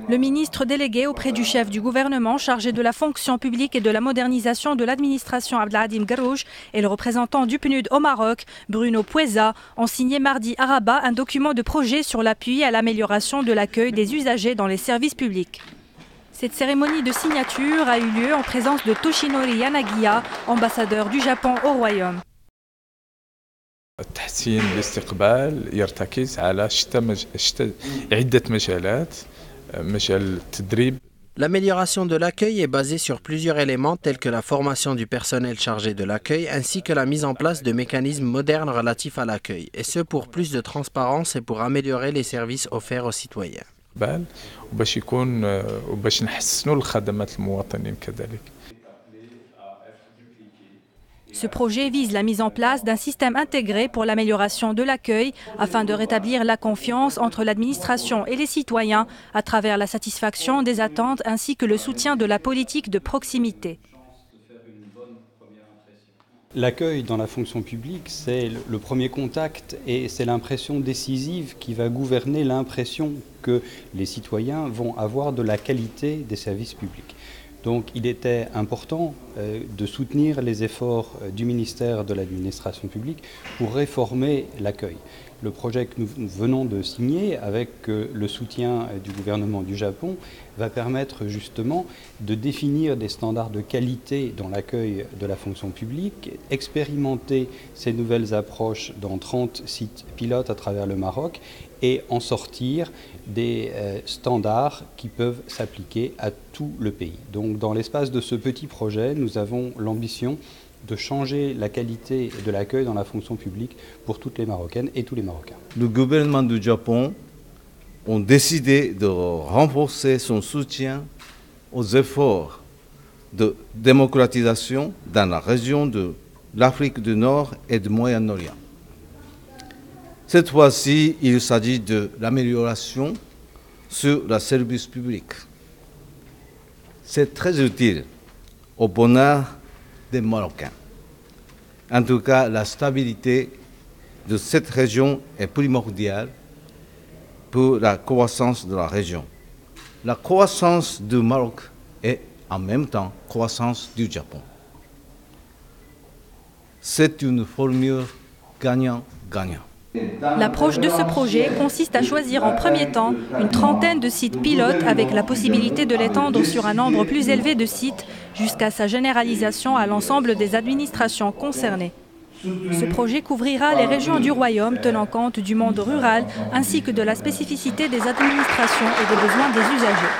Le ministre délégué auprès du chef du gouvernement chargé de la fonction publique et de la modernisation de l'administration Abdelhadim Garouche et le représentant du PNUD au Maroc, Bruno Pueza, ont signé mardi à Rabat un document de projet sur l'appui à l'amélioration de l'accueil des usagers dans les services publics. Cette cérémonie de signature a eu lieu en présence de Toshinori Yanagiya, ambassadeur du Japon au Royaume. تحسين الاستقبال يرتكز على عدة مجالات مجال التدريب. L'amélioration de l'accueil est basée sur plusieurs éléments tels que la formation du personnel chargé de l'accueil ainsi que la mise en place de mécanismes modernes relatifs à l'accueil, et ce pour plus de transparence et pour améliorer les services offerts aux citoyens. وباش نحسنوا الخدمات المواطنين كذلك. Ce projet vise la mise en place d'un système intégré pour l'amélioration de l'accueil afin de rétablir la confiance entre l'administration et les citoyens à travers la satisfaction des attentes ainsi que le soutien de la politique de proximité. L'accueil dans la fonction publique, c'est le premier contact et c'est l'impression décisive qui va gouverner l'impression que les citoyens vont avoir de la qualité des services publics. Donc il était important de soutenir les efforts du ministère de l'administration publique pour réformer l'accueil. Le projet que nous venons de signer avec le soutien du gouvernement du Japon va permettre justement de définir des standards de qualité dans l'accueil de la fonction publique, expérimenter ces nouvelles approches dans 30 sites pilotes à travers le Maroc et en sortir des standards qui peuvent s'appliquer à tout le pays. Donc dans l'espace de ce petit projet, nous avons l'ambition de changer la qualité de l'accueil dans la fonction publique pour toutes les Marocaines et tous les Marocains. Le gouvernement du Japon a décidé de renforcer son soutien aux efforts de démocratisation dans la région de l'Afrique du Nord et du Moyen-Orient. Cette fois-ci, il s'agit de l'amélioration sur le service public. C'est très utile au bonheur des Marocains. En tout cas, la stabilité de cette région est primordiale pour la croissance de la région. La croissance du Maroc est en même temps la croissance du Japon. C'est une formule gagnant-gagnant. L'approche de ce projet consiste à choisir en premier temps une trentaine de sites pilotes avec la possibilité de l'étendre sur un nombre plus élevé de sites jusqu'à sa généralisation à l'ensemble des administrations concernées. Ce projet couvrira les régions du Royaume tenant compte du monde rural ainsi que de la spécificité des administrations et des besoins des usagers.